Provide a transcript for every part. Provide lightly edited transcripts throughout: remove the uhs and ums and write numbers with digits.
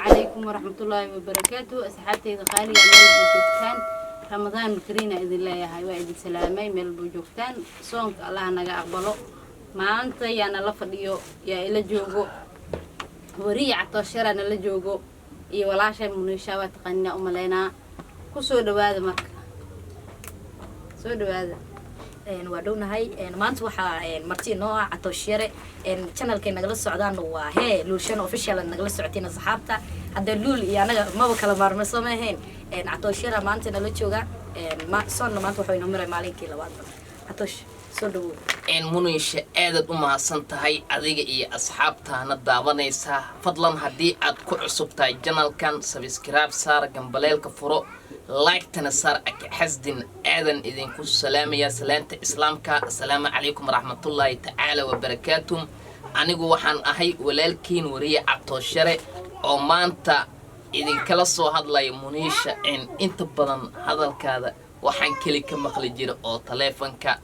عليكم ورحمة الله وبركاته أصحابتي غالية ميل بوجوكتان رمضان كرينا إذن الله يا هاي وإذن سلامي ميل بوجوكتان صونك الله نجا أقبله ما أنت يا أنا لفظيو يا إلى جوجو وري عطشرة أنا لجوجو إيه ولا شيء من الشواة تقنيا أملينا كسود هذا مك سود هذا wadhownahay maanta waxa martii noo Catoshare channelkeen nagala socdaan waa Luulshan official nagala socotina saxaabta hadda Luul iyo anaga maba kala maarmo sameeyeen Catoshare maanta nala jooga ma soon maanta wuxuu inoo maray maalinkii labaad Catosh soo dhawo munisha aad u mahadsan tahay adiga iyo asxaabtaana daawanaysa fadlan hadii aad ku cusubtahay channelkan subscribe saar gambaleelka furo like تنصر حسدين آذن إذن كل سلام يا سلامة إسلامك السلام عليكم ورحمة الله تعالى وبركاته أنا جوحان أهي ولكن وريا عطشرة أو ما أنت إذن كلا صو هذا لا يمنيش إن أنت بدن هذا الكذا وحن كل كم خليجير أو تلفونك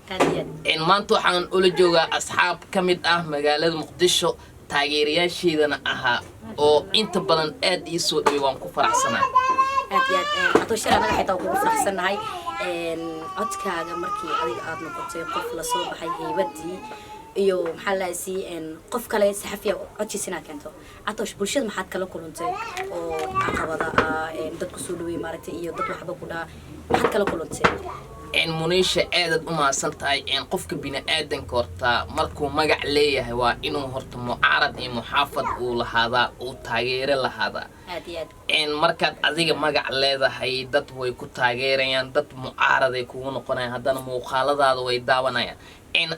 إن ما أنتوا حن أول جوا أصحاب كمد مجال مقدشة تغييريا شيء أها أو أنت بدن أد يسود بيوانكو فرح سنة Catoshare anaga xitaa ugu faraxsanahay codkaaga markii adiga aad noqotay qof la soo baxay heybadii iyo maxaa la qof kale saxafiya codkiisina keento Catosh bulshada maxaad kala kulantay oo caqabada dad ku soo dhaweey maaragtay iyo dad waxba ku dhaa maxaad kala kulantay munisha aad u mahadsantahay qofka bini aadanka horta markuu magac leeyahay waa inuu horta mucaarad iyo muxaafad uu lahaada uu taageero lahaada markaad adiga magac leedahay dad way ku taageerayaan dad mucaarad ay kugu noqonayaan haddana muuqaaladaada way daawanayaan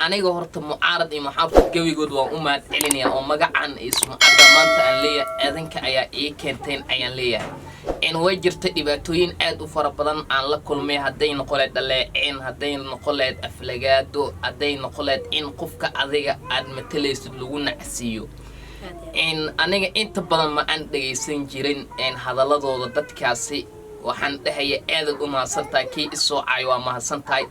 aniga horta mucaarad iyo muxaafad gawigood waan u mahad celinayaa oo magacan ismu cadda maanta aan leeyahay adanka ayaa ii keenteen ayaan leeyahay way jirta dhibaatooyin aad u fara badan aan la kulmay haday noqoleed dhaleecin haday noqoleed aflagaado haday noqoleed in qofka adiga aad matalaysid lagu nacsiyo aniga inta badan ma aan dhageysan jirin hadaladooda dadkaasi waxaan dhahay aad u mahadsantahay kii isoo caay waa mahadsantahay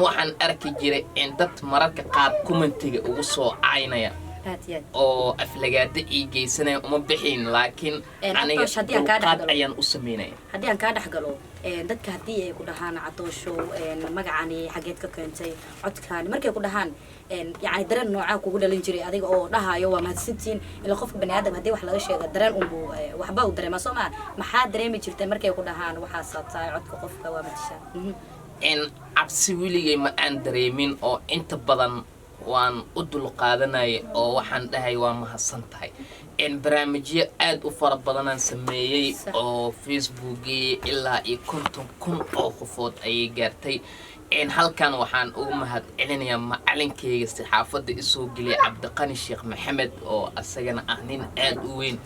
waxaan arki jiray dad mararka qaar commentiga ugu soo caynaya oo aflagaado ii geysanay uma bixin laakiin aniga qaad ayaan u sameynay hadii aan ka dhaxgalo dadka hadii ay ku dhahaan Catosho magacani xageed ka keentay codkaan markay ku dhahaan yaani dareen nooca kugu dhalin jiray adiga oo dhahayo waa mahadsantiin ila qofka bani aadam hadii wax laga sheego dareen uu waxba u dareema Soomaa maxaa dareemi jirtay markay ku dhahaan waxa sabtay codka qofka waa madasha cabsi wiligay ma aan dareemin oo inta badan waan u dul qaadanay oo waxaan dhahay waa mahadsantahay barnaamijyo aad u fara badan aan sameeyay oo Facebook ilaa iyo 50,000 oo qofood ay gaartay halkan waxaan ugu mahad celinayaa macalinkeyga saxaafada isoo galay Cabdiqani Sheekh Maxamed oo asagana ah nin aad u weyn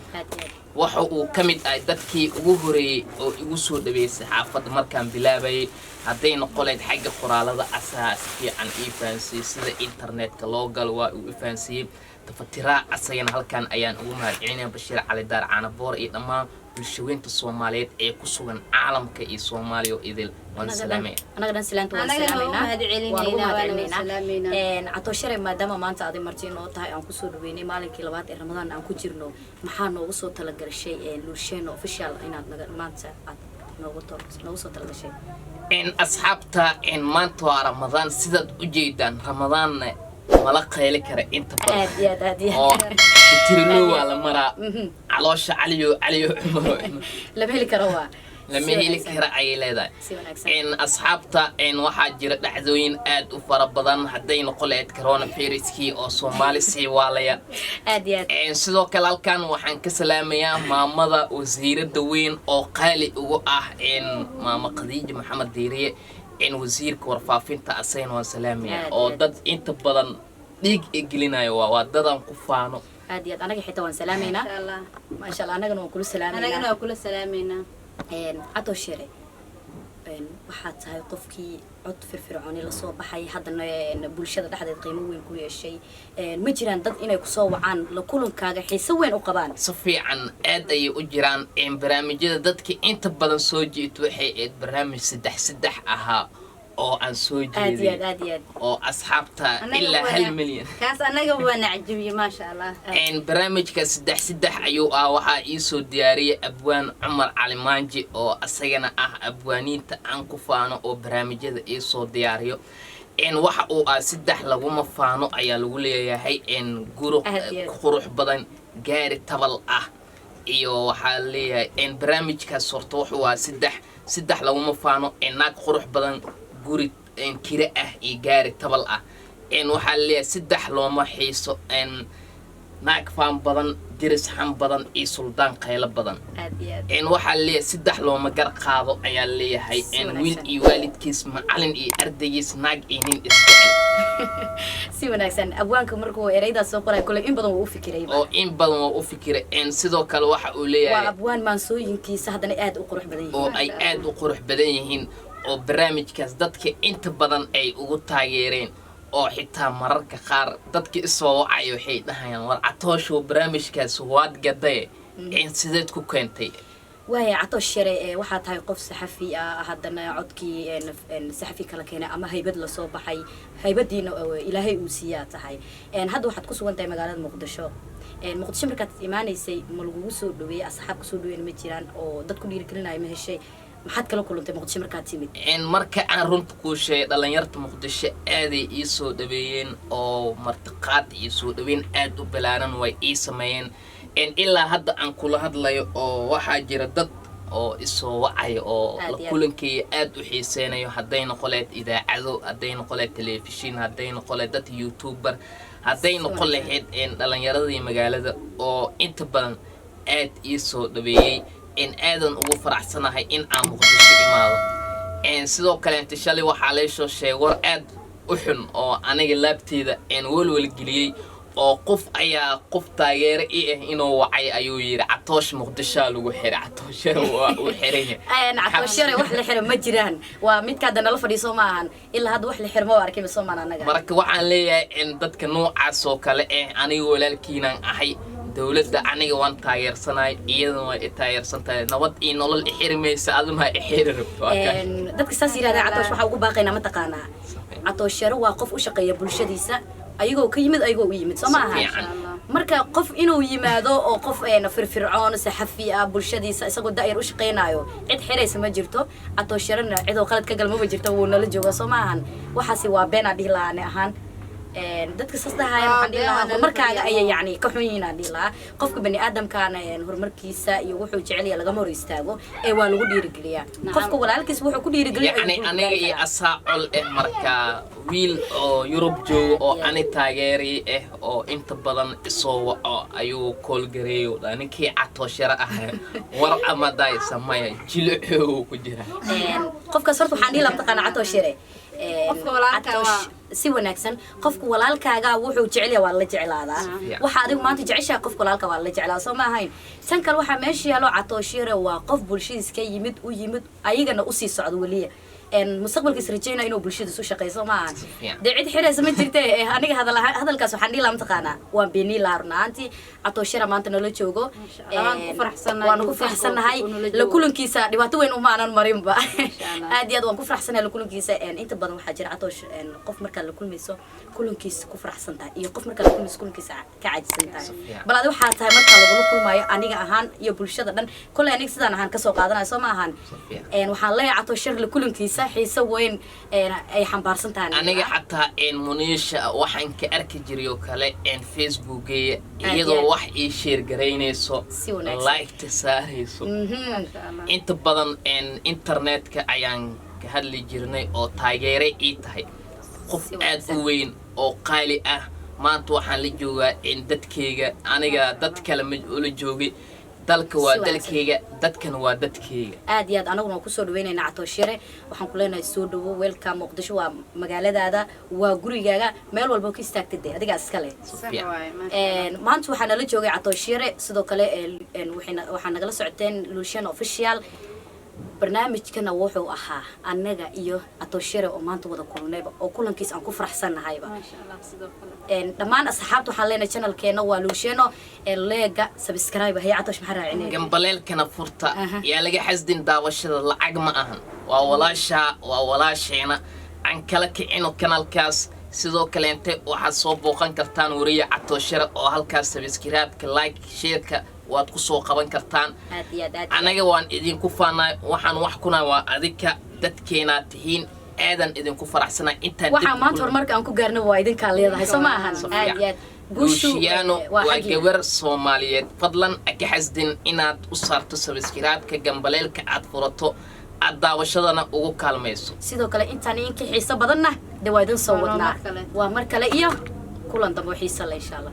waxa uu kamid ah dadkii ugu horeeyay oo igu soo dhaweeyay saxaafada markaan bilaabay haday noqoleed xagga qoraalada asaasiga aan ifaansi sida internetka loo gal waa uu ifaansi tafatira asagana halkan ayaan ugu mahad celinayaa Bashiir Cali Daar Caanaboor iyo dhamaan bulshooyinka Soomaaliyeed ee ku sugan caalamka iyo Soomaaliya idil waan salaamay anaga salaanta waan salaamayna Catoshare maadaama maanta aad martiin oo tahay aan ku soo dhaweynay maalinkii labaad ee Ramadaan aan ku jirno maxaa noogu soo talagashay Luulshan official inaad naga maanta aad noogu soo talagashay asxaabta maanta waa Ramadaan sidaad u jeedaan Ramadaan mala qeyli kara inta badan tirino wala mara caloosha caliyo cumar lama heli karo waa lama heli kara ay leedahay asxaabta waxa jira dhacdooyin aad u fara badan haday noqoleed coronaviruskii oo Soomaali sii waalaya sidoo kale halkan waxaan ka salaamayaa maamada wasiirada weyn oo qaali ugu ah maama Khadiija Maxamed Diiriye wasiirka warfaafinta asayna waan salaamaya oo dad inta badan dhiig gelinayo waa dadan ku faano aad anaga xitaa waan salaamayna ma sha Allah anagana waan kula salaamayna Catoshare waxaa tahay qofkii cod firfircoon la soo baxay haddana bulshada dhexdeed qiimo weyn ku yeeshay ma jiraan dad inay ku soo wacaan la kulankaaga xiiso weyn u qabaan si fiican aad ay u jiraan barnaamijyada dadka inta badan soo jeeto waxay barnaamij saddex ahaa oo aan soo aad jeediyay aad oo asxaabta ilaa 1 milyan kaas anaga waa nacjabiye maasha Allah barnaamijka saddex ayuu waxaa ii soo diyaariyay abwaan Cumar Cali Maanji oo asagana abwaaniinta aan ku faano oo barnaamijyada ii soo diyaariyo waxa uu saddex laguma faano ayaa lagu leeyahay guru qurux badan gaari tabal iyo waxaa leeyahay barnaamijkaas horta wuxuu saddex laguma faano naag qurux badan guri kire iyo gaari tabal waxaa leeyahay saddex looma xiiso naag faan badan diris xam badan iyo suldaan qaylo badan waxaa leeyahay saddex looma gar qaado ayaa leeyahay wiil iyo waalidkiis macalin iyo ardaygiis naag iyo nin isjecel si wanaagsan abwaanka markuu eraydaas soo qoray kule in badan uu u fikiray sidoo kale waxa uu leeyahay waa abwaan maansooyinkiisa haddana aad u qurux badan yihiin oo ay aad u qurux badan yihiin oo barnaamijkaas dadka inta badan ay ugu taageereen oo xitaa mararka qaar dadka isoo wacay waxay dhahayaan war Catoosho barnaamijkaas waad gaday sideed ku keentay وهي عطوا الشراء واحد هاي قف صحفي هذا عدكي صحفي كلا كنا أما هاي بدل صوب حي هاي بدين إلهي وسيات هاي هذا واحد كسو أنت مقالة مقدشة مقدشة مركز إيماني سي ملقوسو دوي أصحاب كسو دوي المتيران أو ضد كل يركلنا أي مهالشيء maxaad kala kulantay muqdisho markaad timid marka aan runta ku sheegay dhalinyarta muqdisho aad ay ii soo dhaweeyeen oo martiqaad ii soo dhaweyn aad u balaaran way ii sameeyeen ilaa hadda aan kula hadlayo oo waxa jira dad oo isoo wacay oo kulankii aad u xiiseenayo hadayna qoleed idaacado hadayna qoleed telefishin hadayna qoleed dad youtuber hadayna qoleed dhalinyaradii magaalada oo inta badan aad ii soo dhaweeyay aadan ugu faraxsanahay in aan muqdisho imaado sidoo kale inta shalay waxa la soo sheegay war aad u xun oo aniga laabteeda walwal geliyay oo qof ayaa qof taageero inuu wacay ayuu yiri Catoosh muqdisho lagu xiray Catoosh waa u xiray Catoosh wax la xiray ma jiraan waa mid ka dana la fadhiiso ma ahan ilaa hadda wax la xiray ma arkay soo maana anaga marka waxaan leeyahay dadka noocaas oo kale aniga walaalkiinaan ahay dawladda aniga waan taageersanay iyadana way taageersantahay nabad iyo nolol xirimaysa aduma xiriir dadka saas yiraahdo Catoosh waxa ugu baaqayna ma taqaana Catoosh waa qof u shaqeeya bulshadiisa ayagoo ka yimid ayagoo u yimid soo maaha marka qof inuu yimaado oo qof firfircoon saxafi bulshadiisa isagoo daayir u shaqeynayo cid xiraysa ma jirto Catoosh cid oo qalad ka galmo ma jirto uu nala joogo soo maahan waxaasi waa been adii laane ahaan dadka sastahay waxaan dhilahaa markaaga ay yani ka xun yihiin adila qofka bani aadamkaana horumarkiisa iyo wuxuu jecel yahay laga hor istaago waa lagu dhiirigeliyaa qofka walaalkiis wuxuu ku dhiirigeliyaa yani aniga iyo asaacol marka wiil oo Yurub joogo oo ani taageeri oo inta badan isoo waco ayuu kool gareeyo ninkii Catoosh war amaday samaya jilco ku jira qofka sartu waxaan dhilahaa taqaan Catoosh qofka walaalkaaga si wanaagsan qofka walaalkaaga wuxuu jecel yahay waa la jeclaadaa waxa adigu maanta jeceshaa qofka walaalka waa la jeclaa soo ma ahayn tan kale waxa meesha yaalo Catoosh waa qof bulshadiisa ka yimid u yimid ayagana u sii socdo waliya mustaqbalkiisa rajayna inuu bulshada soo shaqeeyo ma ahan dicid xiraysa ma jirtay aniga hadalkaas waxaan dhilaam taqaana waan beeni laarnaanti Catoosh maanta nala joogo waan ku faraxsanahay la kulankiisa dhibaato weyn uma aanan marinba aad iyo aad waan ku faraxsanahay la kulankiisa inta badan waxa jira Catoosh qof marka la kulmayso kulankiisa ku faraxsantahay iyo qof marka la kulmayso kulankiisa ka cajisantahay bal adiga waxa tahay marka lagu kulmayo aniga ahaan iyo bulshada dhan kulay aniga sidaan ahaan ka soo qaadanayo soo ma ahan waxaan leeyahay Catoosh la kulankiisa xiisa weyn ay xambaarsan tahay aniga xataa Munisha waxaan ka arki jiray oo kale Facebook iyadoo wax ii share gareynayso like tasaarayso inta badan internetka ayaan ka hadli jirnay oo taageeray ii tahay qof aad u weyn oo qaali maanta waxaan la joogaa dadkayga aniga dad kale ma ula joogay dalka waa dalkayga dadkana waa dadkayga aad iyo aad anaguna ku soo dhaweynayna Catoosh waxaan ku leenahay soo dhawo welcome Muqdisho waa magaaladaada waa gurigaaga meel walba ka istaagtay adiga iska leh maanta waxaan la joogay Catoosh sidoo kale waxaan nagala socoteen Lucian official barnaamijkana wuxuu ahaa anaga iyo Catoosh oo maanta wada kulnayba oo kulankiis aan ku faraxsanahayba ma sha Allah sidoo kale dhamaan asxaabtu waxaan leenahay channelkeena waa Lucian leega subscribe hay Catoosh maxaa raacinay gambaleelkana furta yaa laga xasdin daawashada lacag ma ahan waa walaasheena aan kala kicino kanaalkaas sidoo kale inta waxaad soo booqan kartaan wariye Catoshare oo halkaas subscribe-ka like share-ka waad ku soo qaban kartaan anaga waan idinku faanay waxaan wax kuna waa adika dadkeena tihiin aadan idinku faraxsana inta waxaan maanta horumarka aan ku gaarno waa idinka leedahay soo ma ahan aad iyo aad guushiyaano waa gabar Soomaaliyeed fadlan ka xasdin inaad u saarto subscribe-ka gambaleelka aad furato daawashadana ugu kaalmayso sidoo kale intaan in ka xiiso badanna dawaadin soo wadnaa waa mar kale iyo kulan dambe xiiso leh insha Allah